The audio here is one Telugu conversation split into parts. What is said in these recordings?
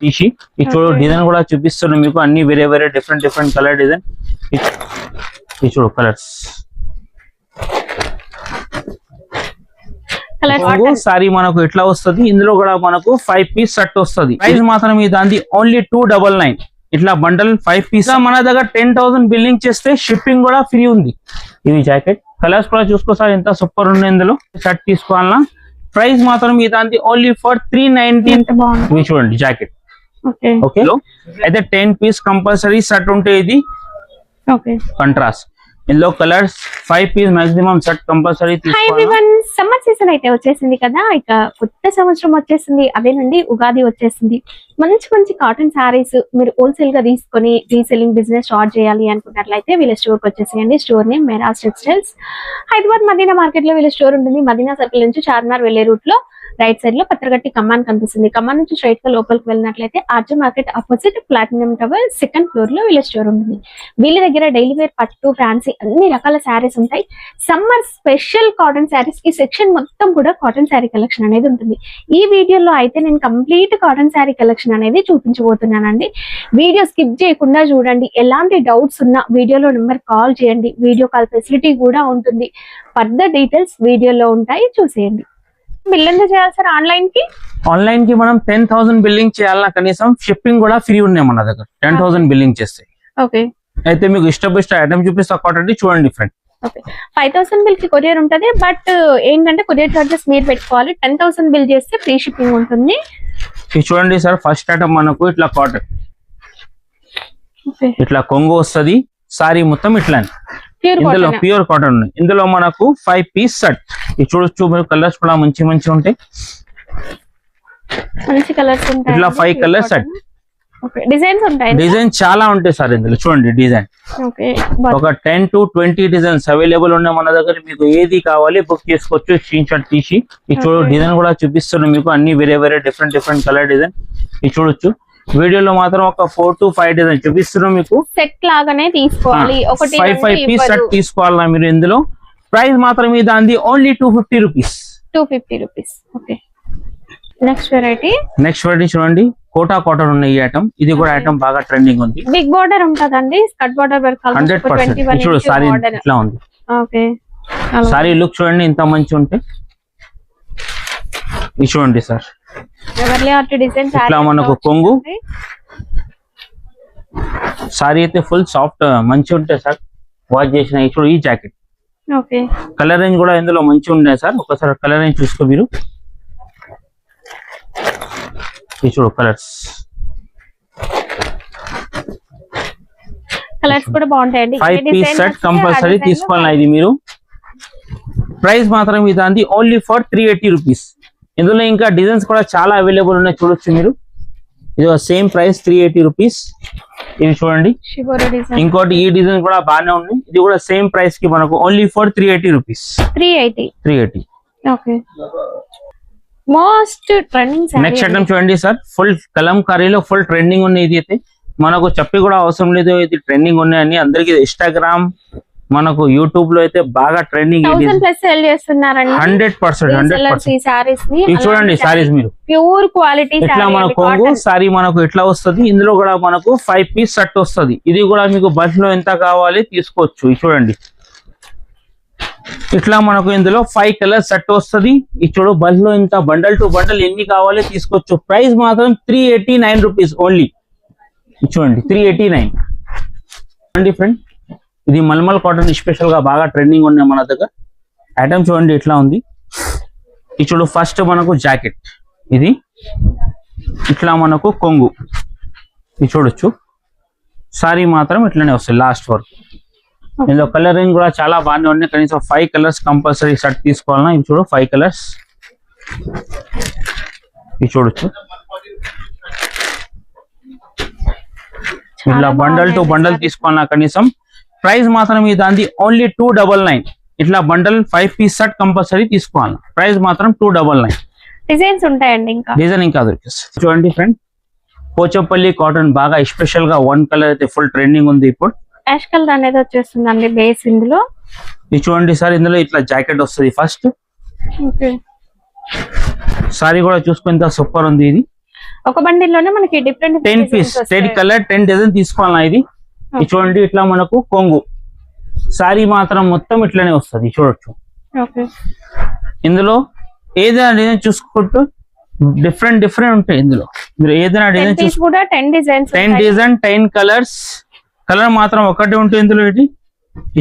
తీసి చూడు డిజైన్ కూడా చూపిస్తున్నాను మీకు అన్ని వేరే వేరే డిఫరెంట్ కలర్ డిజైన్ చూడు కలర్స్ సారీ మనకు ఎట్లా వస్తుంది ఇందులో కూడా మనకు 5 పీస్ సెట్ వస్తుంది ప్రైస్ మాత్రం ఇది ఓన్లీ 299 ఇట్లా బండల్ 5 పీస్ మన దగ్గర 10,000 బిల్లింగ్ చేస్తే షిప్పింగ్ కూడా ఫ్రీ ఉంది ఇది జాకెట్ కలర్స్ కూడా చూసుకోసారి ఎంత సూపర్ ఉంది ఇందులో షర్ట్ తీసుకోవాలన్నా ప్రైస్ మాత్రం ఇది ఓన్లీ ఫర్ 319 చూడండి జాకెట్ ఓకే అయితే 10 పీస్ కంపల్సరీ సెట్ ఉంటే ఇది కంట్రాస్ట్ ఇందులో colours 5 piece maximum set compulsory తీసుకోవాలి సమ్మర్ సీజన్ అయితే వచ్చేసింది కదా ఇక కొత్త సంవత్సరం వచ్చేసింది అదేనండి ఉగాది వచ్చేసింది మంచి కాటన్ సారీస్ మీరు హోల్సేల్ గా తీసుకొని రీసెల్లింగ్ బిజినెస్ స్టార్ట్ చేయాలి అనుకున్నట్లయితే వీళ్ళ స్టోర్ కి వచ్చేసేయండి store name Meraj textiles Hyderabad Madina market లో వీళ్ళ స్టోర్ ఉంటుంది మదీనా సర్కిల్ నుంచి చార్మినార్ వెళ్లే రూట్ లో రైట్ సైడ్ లో పత్రగట్టి కమాన్ కనిపిస్తుంది కమాన్ నుంచి స్ట్రైట్ గా లోపలికి వెళ్ళినట్లయితే RJ market opposite platinum tower second floor లో వీళ్ళ స్టోర్ ఉంటుంది వీళ్ళ దగ్గర డైలీ వేర్ పట్టు ఫ్యాన్సీ అన్ని రకాల శారీస్ ఉంటాయి సమ్మర్ స్పెషల్ కాటన్ శారీస్ ఈ సెక్షన్ మొత్తం కూడా కాటన్ శారీ కలెక్షన్ అనేది ఉంటుంది ఈ వీడియోలో అయితే నేను కంప్లీట్ కాటన్ శారీ కలెక్షన్ అనేది చూపించబోతున్నానండి వీడియో స్కిప్ చేయకుండా చూడండి ఎలాంటి డౌట్స్ ఉన్నా వీడియోలో నెంబర్ కాల్ చేయండి వీడియో కాల్ ఫెసిలిటీ కూడా ఉంటుంది ఫర్దర్ డీటెయిల్స్ వీడియోలో ఉంటాయి చూసేయండి బిల్ ఎంత చేయాలి సార్ ఆన్లైన్ కి మనం 10,000 బిల్లింగ్ చేయాలన్నా కనీసం షిప్పింగ్ కూడా ఫ్రీ ఉన్నాయి మన దగ్గర 10,000 బిల్లింగ్ చేస్తే ఓకే అయితే మీకు ఇష్ట ఐటమ్ చూపిస్తా కాటన్ చూడండి ఫ్రెండ్ ఓకే 5,000 బిల్ కి కొరియర్ ఉంటది బట్ ఏంటంటే కొరియర్ చార్జెస్ మీరు పెట్టుకోవాలి 10,000 బిల్ చేస్తే ఫ్రీ షిప్పింగ్ ఉంటుంది ఇది చూడండి సార్ ఫస్ట్ ఐటమ్ మనకు ఇట్లా కాటన్ ఇట్లా కొంగు వస్తుంది సారీ మొత్తం ఇట్లా ఇందులో ప్యూర్ కాటన్ ఉంది ఇందులో మనకు 5 పీస్ సెట్ ఇది చూడొచ్చు మీరు కలర్స్ కూడా మంచి ఉంటాయి మంచి కలర్స్ ఉంటాయి ఇట్లా 5 కలర్ సెట్ డిజైన్స్ ఉంటాయి డిజైన్ చాలా ఉంటాయి సార్ ఇందులో చూడండి డిజైన్ ఒక 10 to 20 డిజైన్స్ అవైలబుల్ ఉన్నాయి మన దగ్గర మీకు ఏది కావాలి బుక్ చేసుకోవచ్చు స్క్రీన్ షాట్ తీసి ఇది చూడు డిజైన్ కూడా చూపిస్తున్నాను మీకు అన్ని వేరే వేరే డిఫరెంట్ కలర్ డిజైన్ ఇది చూడొచ్చు వీడియోలో మాత్రం ఒక 4 to 5 డిజైన్ చూపిస్తున్నాం మీకు సెట్ లాగానే తీసుకోవాలి ఒకటి 5 పీస్ సెట్ తీసుకోవాలా మీరు ఇందులో ప్రైస్ మాత్రం ఇది only 250 rupees okay next variety చూడండి కోటా కాటన్ ఉన్న ఈ ఐటమ్ ఇది కూడా ఐటమ్ బాగా ట్రెండింగ్ ఉంది బిగ్ బార్డర్ ఉంటదండి స్కర్ట్ బార్డర్ వర్క్ 100% చూడు సారీ ఇట్లా ఉంది ఓకే సారీ లుక్ చూడండి ఇంత మంచి ఉంటే ఇది చూడండి సార్ ఇట్లా మనకు కొంగు సారీ అయితే ఫుల్ సాఫ్ట్ మంచి ఉంటాయి సార్ వాష్ చేసిన చూడు ఈ జాకెట్ కలర్ రేంజ్ కూడా ఇందులో మంచి ఉన్నాయి సార్ ఒకసారి కలర్ రేంజ్ చూసుకో మీరు ఈ చూడు కలర్స్ కూడా బాగుంటాయండి 5 పీస్ సెట్ కంపల్సరీ తీసుకోవాలి ఇది మీరు ప్రైస్ మాత్రం ఇది ఓన్లీ ఫర్ 380 రూపీస్ ఇందులో ఇంకా డిజైన్స్ కూడా చాలా అవైలబుల్ ఉన్నాయి చూడొచ్చు మీరు ఇది సేమ్ ప్రైస్ 380 రూపీస్ ఇది చూడండి ఇంకోటి ఈ డిజైన్ కూడా బాగానే ఉంది ఇది కూడా సేమ్ ప్రైస్ కి మనకు only for 380 rupees 380 okay most trending next item చూడండి సార్ ఫుల్ కలంకారీలో ఫుల్ ట్రెండింగ్ ఉంది ఇది అయితే మనకు చెప్పి కూడా అవసరం లేదు ఇది ట్రెండింగ్ ఉన్నాయని అందరికి ఇన్స్టాగ్రామ్ మనకు యూట్యూబ్ లో అయితే బాగా ట్రెండింగ్ 100% చూడండి సారీస్ మీరు ప్యూర్ క్వాలిటీ ఇట్లా మన కొంగు సారీ మనకు ఎట్లా వస్తుంది ఇందులో కూడా మనకు 5 పీస్ సెట్ వస్తుంది ఇది కూడా మీకు బల్క్ లో ఎంత కావాలి తీసుకోవచ్చు చూడండి ఇట్లా మనకు ఇందులో 5 కలర్ సెట్ వస్తుంది ఇది చూడు బల్క్ లో ఇంత బండల్ టు బండల్ ఎన్ని కావాలి తీసుకోవచ్చు ప్రైస్ మాత్రం 389 రూపీస్ ఓన్లీ చూడండి 389 ఫ్రెండ్ ఇది మల్మల్ కాటన్ స్పెషల్ గా బాగా ట్రెండింగ్ ఉన్నాయి మన దగ్గర ఐటమ్ చూడండి ఎట్లా ఉంది ఇది చూడు ఫస్ట్ మనకు జాకెట్ ఇది ఇట్లా మనకు కొంగు ఇది చూడొచ్చు సారీ మాత్రం ఇట్లానే వస్తుంది లాస్ట్ వరకు ఇందులో కలర్ రేంజ్ కూడా చాలా బాగానే ఉన్నాయి కనీసం 5 కలర్స్ కంపల్సరీ సెట్ తీసుకోవాలన్నా ఇది చూడు 5 కలర్స్ ఇది చూడొచ్చు ఇట్లా బండల్ టు బండల్ తీసుకోవాలన్నా కనీసం ప్రైస్ మాత్రం ఇది ఓన్లీ 299 ఇట్లా బండల్ 5 పీస్ సెట్ కంపల్సరీ తీసుకోవాలి ప్రైస్ మాత్రం 299 డిజైన్స్ ఉంటాయండి డిజైన్ ఇంకా దొరికిస్తుంది చూడండి ఫ్రెండ్ పోచంపల్లి కాటన్ బాగా స్పెషల్ గా 1 కలర్ అయితే ఫుల్ ట్రెండింగ్ ఉంది ఇప్పుడు యాష్ కలర్ అనేది వచ్చేస్తుందండి బేస్ ఇందులో ఇది చూడండి సార్ ఇందులో ఇట్లా జాకెట్ వస్తుంది ఫస్ట్ సారీ కూడా చూసుకుంటే సూపర్ ఉంది ఇది ఒక బండిల్ లోనే మనకి డిఫరెంట్ 10 పీస్ 10 కలర్ 10 డిజైన్ తీసుకోవాలన్నా ఇది చూడండి. ఇట్లా మనకు కొంగు సారీ మాత్రం మొత్తం ఇట్లానే వస్తుంది చూడొచ్చు. ఓకే, ఇందులో ఏదైనా డిజైన్ చూసుకుంటూ డిఫరెంట్ ఉంటాయి. ఇందులో మీరు ఏదైనా డిజైన్ చూసుకుంటే కూడా 10 డిజైన్స్ 10 డిజైన్ 10 కలర్స్. కలర్ మాత్రం ఒకటి ఉంటుంది ఇందులో. ఇది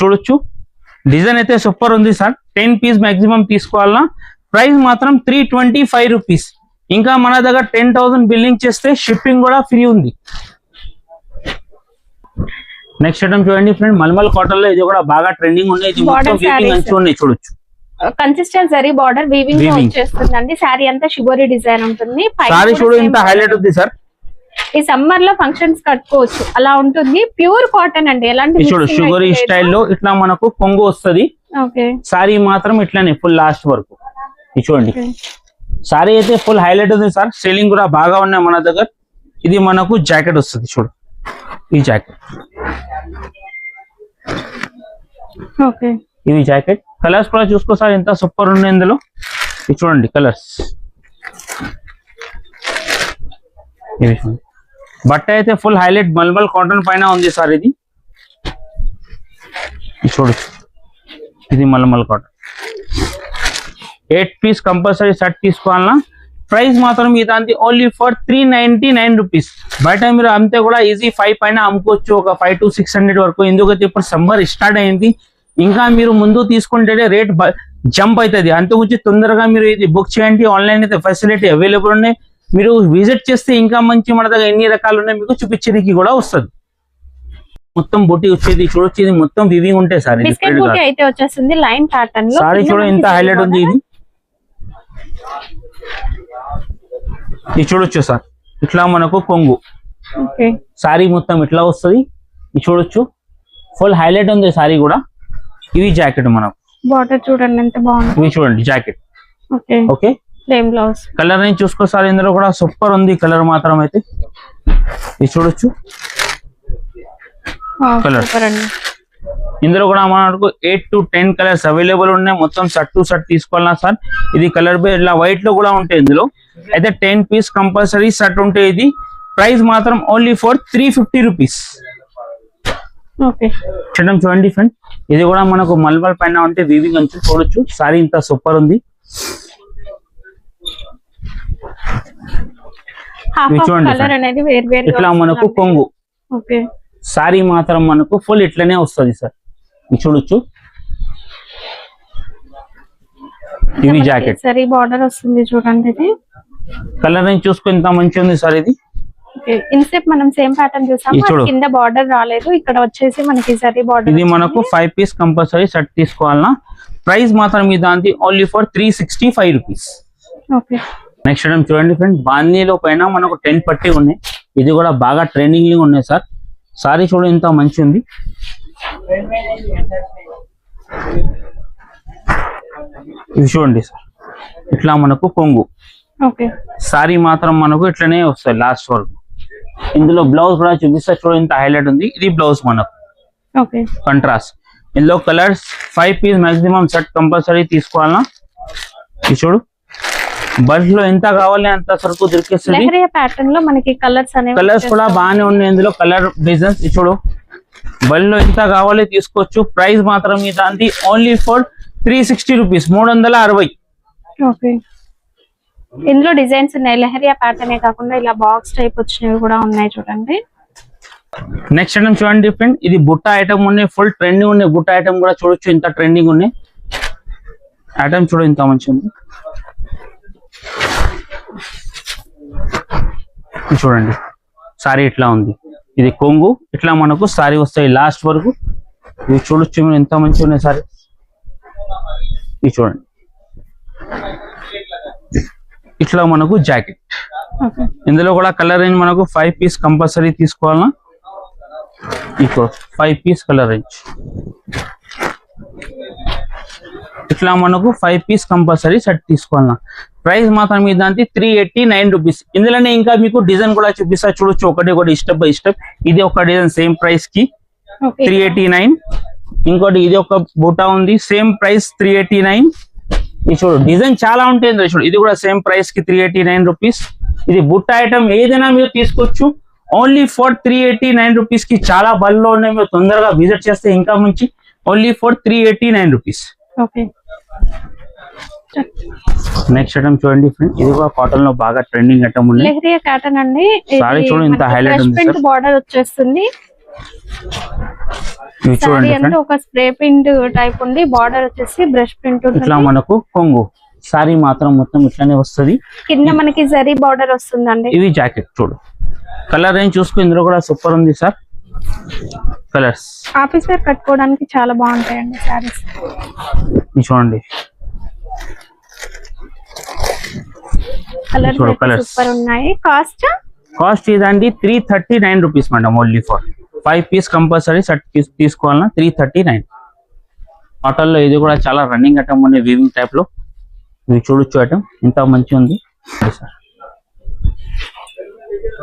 చూడొచ్చు. డిజైన్ అయితే సూపర్ ఉంది సార్. 10 పీస్ మాక్సిమం తీసుకోవాలన్నా ప్రైస్ మాత్రం 325 రూపీస్. ఇంకా మన దగ్గర 10,000 బిల్లింగ్ చేస్తే షిప్పింగ్ కూడా ఫ్రీ ఉంది. నెక్స్ట్ ఐటమ్ చూడండి ఫ్రెండ్, మల్మల్ కాటన్ లో ఇది కూడా బాగా ట్రెండింగ్ ఉన్నాయి. ఇది మొత్తం వీవింగ్ అంచు ఉన్నాయి చూడొచ్చు. కన్సిస్టెంట్ జరీ బార్డర్ వీవింగ్ వచ్చేస్తుందండి. సారీ అంతా షిబోరి డిజైన్ ఉంటుంది. సారీ చూడు ఇంత హైలైట్ ఉంది సార్. ఈ సమ్మర్ లో ఫంక్షన్స్ కట్టుకోవచ్చు అలా ఉంటుంది. ప్యూర్ కాటన్ అండి, ఎలాంటి చూడు షుగర్ స్టైల్లో ఇట్లా మనకు కొంగు వస్తుంది. ఓకే, సారీ మాత్రం ఇట్లానే ఫుల్ లాస్ట్ వరకు. ఇది చూడండి సారీ అయితే ఫుల్ హైలైట్ ఉంది సార్. సేలింగ్ కూడా బాగా ఉన్నాయి మన దగ్గర. ఇది మనకు జాకెట్ వస్తుంది చూడు. ఈ జాకెట్ ఓకే, ఇది జాకెట్. కలర్స్ కూడా చూసుకో సార్ ఎంత సూపర్ ఉన్నాయి ఇందులో. ఇది చూడండి కలర్స్. ఇది చూడండి బట్ట అయితే ఫుల్ హైలైట్ మల్మల్ కాటన్ పైన ఉంది సార్. ఇది చూడొచ్చు. ఇది mulmul cotton 8 piece compulsory set తీసుకోవాలన్నా ప్రైస్ మాత్రం ఇదాంతి ఓన్లీ ఫర్ 399 రూపీస్. బయట మీరు అంతే కూడా ఈజీ 5 పైన అమ్ముకోవచ్చు, ఒక 5 to 600 వరకు. ఎందుకైతే ఇప్పుడు సమ్మర్ స్టార్ట్ అయింది. ఇంకా మీరు ముందు తీసుకుంటే రేట్ జంప్ అవుతుంది. అంతకుమించి తొందరగా మీరు ఇది బుక్ చేయండి. ఆన్లైన్ అయితే ఫెసిలిటీ అవైలబుల్ ఉన్నాయి. మీరు విజిట్ చేస్తే ఇంకా మంచి మన దగ్గర ఎన్ని రకాలు ఉన్నాయి మీకు చూపించడానికి కూడా వస్తుంది. మొత్తం బొట్టి వచ్చేది చూడొచ్చు. ఇది మొత్తం వివింగ్ ఉంటాయి సార్. బిస్కెట్ బొట్టి అయితే వచ్చేసింది లైన్ ప్యాటర్న్ లో. సారీ చూడ ఎంత హైలైట్ ఉంది. ఇది చూడొచ్చు సార్. ఇట్లా మనకు కొంగు సారీ మొత్తం ఇట్లా వస్తుంది. ఇది చూడొచ్చు ఫుల్ హైలైట్ ఉంది సారీ కూడా. ఇవి జాకెట్ మనకు బార్డర్ చూడండి ఎంత బాగుంది. ఇవి చూడండి jacket. Okay okay, plain blouse. Colour ని చూసుకో సార్. ఇందులో కూడా సూపర్ ఉంది కలర్ మాత్రం అయితే. ఇది చూడొచ్చు కలర్. ఇందులో కూడా మనకు 8 to 10 కలర్స్ అవైలబుల్ ఉన్నాయి. మొత్తం సెట్ టు సెట్ తీసుకోవాలన్నా సార్. ఇది కలర్ ఇట్లా వైట్ లో కూడా ఉంటాయి ఇందులో. అయితే 10 పీస్ కంపల్సరీ సెట్ ఉంటాయి. ఇది ప్రైస్ మాత్రం ఓన్లీ ఫర్ 350 రూపీస్. ఓకే, చూడండి ఫ్రెండ్, ఇది కూడా మనకు మల్మల్ పైన ఉంటే వీవింగ్ అంచు చూడొచ్చు. సారీ ఇంత సూపర్ ఉంది. ఇట్లా మనకు కొంగు సారీ మాత్రం మనకు ఫుల్ ఇట్లనే వస్తుంది సార్. చూడొచ్చు. ఇవి జాకెట్ సరీ బార్డర్ వస్తుంది చూడండి. ఇది కలర్ ని చూసుకో ఎంత మంచిగా ఉంది సార్. ఇది ఇన్సెప్ మనం సేమ్ ప్యాటర్న్ చూసాం. కింద బార్డర్ రాలేదు, ఇక్కడ వచ్చేసి మనకి సరీ బార్డర్. ఇది మనకు 5 పీస్ కంపల్సరీ సెట్ తీసుకోవాలన్నా ప్రైస్ మాత్రం ఇదాంతి only for 365 rupees. Okay, next item చూడండి ఫ్రెండ్, బాందీలో పైన మనకు 10 పట్టి ఉన్నాయి. ఇది కూడా బాగా ట్రెండింగ్ లో ఉన్నాయి సార్. సారీ చూడ ఎంత మంచి ఉంది. ఇది చూడండి సార్. ఇట్లా మనకు కొంగు సారీ మాత్రం మనకు ఇట్లనే వస్తాయి లాస్ట్ వరకు. ఇందులో బ్లౌజ్ కూడా చూపిస్తా చూడ ఎంత హైలైట్ ఉంది. ఇది బ్లౌజ్ మనకు కంట్రాస్ట్. ఇందులో colours 5 piece maximum set compulsory తీసుకోవాలన్నా. ఇది చూడు బల్క్ లో ఎంత కావాలి అంత సరుకు దొరికేస్తుంది. ప్యాటర్న్ లో మనకి కలర్స్ కూడా బాగానే ఉన్నాయి ఇందులో. కలర్ బిజినెస్ చూడు బల్క్ లో ఎంత కావాలి తీసుకోవచ్చు. ప్రైస్ మాత్రం ఇదాంతి ఓన్లీ ఫర్ 360 రూపీస్, 360. ఓకే, ఇందులో డిజైన్స్ ఉన్నాయి. లెహరియా ప్యాటర్న్ కాకుండా ఇలా బాక్స్ టైప్ వచ్చినవి కూడా ఉన్నాయి చూడండి. నెక్స్ట్ ఐటమ్ చూడండి ఫ్రెండ్, ఇది బుట్ట ఐటమ్ ఉన్నాయి. ఫుల్ ట్రెండింగ్ ఉన్నాయి. బుట్ట ఐటమ్ కూడా చూడొచ్చు ఇంత ట్రెండింగ్ ఉన్నాయి. ఐటమ్ చూడ ఇంత మంచి ఉంది. చూడండి సారీ ఇట్లా ఉంది. ఇది కొంగు ఇట్లా మనకు సారీ వస్తాయి లాస్ట్ వరకు. ఇవి చూడొచ్చు ఎంత మంచిగా ఉన్నాయి సారీ. ఇది చూడండి ఇట్లా మనకు జాకెట్. ఇందులో కూడా కలర్ రేంజ్ మనకు 5 పీస్ కంపల్సరీ తీసుకోవాలన్నా. ఇకో 5 పీస్ కలర్ రేంజ్ ఇట్లా మనకు 5 పీస్ కంపల్సరీ సెట్ తీసుకోవాలన్నా. ప్రైస్ మాత్రం ఇదాంతి 389 రూపీస్. ఇందులోనే ఇంకా మీకు డిజైన్ కూడా చూపిస్తా చూడొచ్చు ఒకటి స్టెప్ బై స్టెప్. ఇది ఒక డిజైన్ సేమ్ ప్రైస్ కి 389. ఇంకోటి ఇది ఒక బూటా ఉంది సేమ్ ప్రైస్ 389. ఇది చూడు డిజైన్ చాలా ఉంటాయి ఇందులో. చూడు ఇది కూడా సేమ్ ప్రైస్ కి 389 రూపీస్. ఇది బుట్ట ఐటమ్ ఏదైనా మీరు తీసుకోవచ్చు. ఓన్లీ ఫర్ 389 రూపీస్ కి చాలా బల్లో ఉన్నాయి. మీరు తొందరగా విజిట్ చేస్తే ఇంకా మంచి. Only for 389 rupees. Okay, next item చూడండి ఫ్రెండ్, ఇది కూడా కాటన్ లో బాగా ట్రెండింగ్ ఐటమ్ ఉంది. లెహరియా కాటన్ అండి. సారీ చూడండి ఇంత హైలైట్ ఉంది సార్. బార్డర్ వచ్చేస్తుంది. ఇది చూడండి సారీ అంటే ఒక స్ప్రే ప్రింట్ టైప్ ఉంది. బార్డర్ వచ్చేసి బ్రష్ ప్రింట్ ఉంటుంది. ఇట్లా మనకు కొంగు సారీ మాత్రం మొత్తం ఇట్లానే వస్తది. కింద మనకి జరీ బార్డర్ వస్తుందండి. ఇది జాకెట్ చూడు, కలర్ రేంజ్ చూసుకో, ఇందులో కూడా సూపర్ ఉంది సార్. కలర్స్ ఆఫీస్ వేర్ కట్టుకోవడానికి చాలా బాగుంటాయండి సారీస్. ఇది చూడండి కలర్స్ సూపర్ ఉన్నాయి. కాస్ట్ ఇదండి 339 rupees madam. Only for 5 piece compulsory set తీసుకోవాలన్నా 339. కాటన్ లో ఇది కూడా చాలా రన్నింగ్ ఐటమ్ ఉంది, వీవింగ్ టైప్ లో. ఇవి చూడొచ్చు ఐటమ్ ఎంత మంచి ఉంది సార్.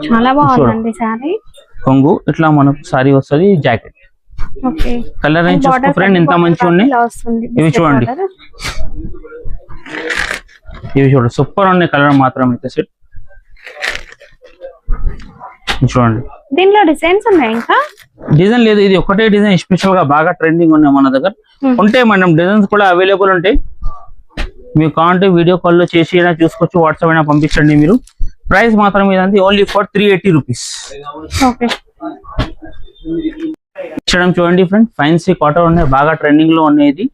చాలా బాగుందండి సారీ. కొంగు ఇట్లా మనకు సారీ వస్తుంది. జాకెట్ ఓకే, కలర్ రేంజ్ చూసుకో ఫ్రెండ్ ఎంత మంచి ఉన్నాయి. ఇవి చూడండి, ఇవి చూడండి సూపర్ ఉన్నాయి. కలర్ మాత్రం అయితే సెట్ చూడండి. దీనిలో డిజైన్స్ ఉన్నాయి? ఇంకా డిజైన్ లేదు, ఇది ఒకటే డిజైన్ స్పెషల్ గా బాగా ట్రెండింగ్ ఉన్నాయి మన దగ్గర. ఉంటాయి మేడం, డిజైన్స్ కూడా అవైలబుల్ ఉంటాయి. మీకు కావాలంటే వీడియో కాల్ లో చేసి అయినా చూసుకోవచ్చు, వాట్సాప్ అయినా పంపించండి మీరు. ప్రైస్ మాత్రం ఇదండి ఓన్లీ ఫర్ 380 రూపీస్. ఓకే, చూడండి ఫ్రెండ్, ఫ్యాన్సీ కాటన్ ఉన్నాయి, బాగా ట్రెండింగ్ లో ఉన్నాయి.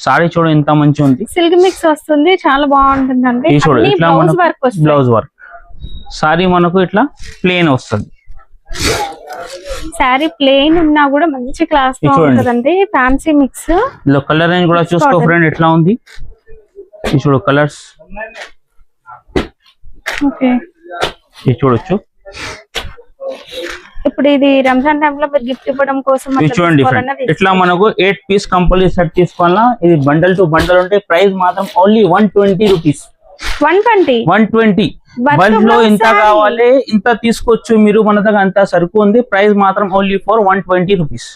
సారీ చూడండి ఎంత మంచి ఉంది. సిల్క్ మిక్స్ వస్తుంది, చాలా బాగుంటుందండి. చూడండి ఇట్లా మనకు బ్లౌజ్ వర్క్. సారీ మనకు ఇట్లా ప్లేన్ వస్తుంది. సారీ ప్లేన్ ఉన్నా కూడా మంచి క్లాస్ గా ఉంటదండి. Fancy mix. ఇందులో కలర్ రేంజ్ కూడా చూసుకో ఫ్రెండ్ ఎట్లా ఉంది. ఇది చూడు కలర్స్. ఓకే, ఇది చూడొచ్చు. ఇప్పుడు ఇది రంజాన్ టైమ్ లో మీరు గిఫ్ట్ ఇవ్వడం కోసం చూడండి ఫ్రెండ్, ఇట్లా మనకు 8 పీస్ కంపల్సరీ సెట్ తీసుకోవాలన్నా ఇది బండల్ టు బండల్ ఉంటే ప్రైస్ మాత్రం ఓన్లీ 120 రూపీస్. 120 బల్క్ లో ఇంత కావాలి ఇంత తీసుకోవచ్చు మీరు. మన దగ్గర అంత సరుకు ఉంది. ప్రైస్ మాత్రం ఓన్లీ ఫర్ 120 రూపీస్.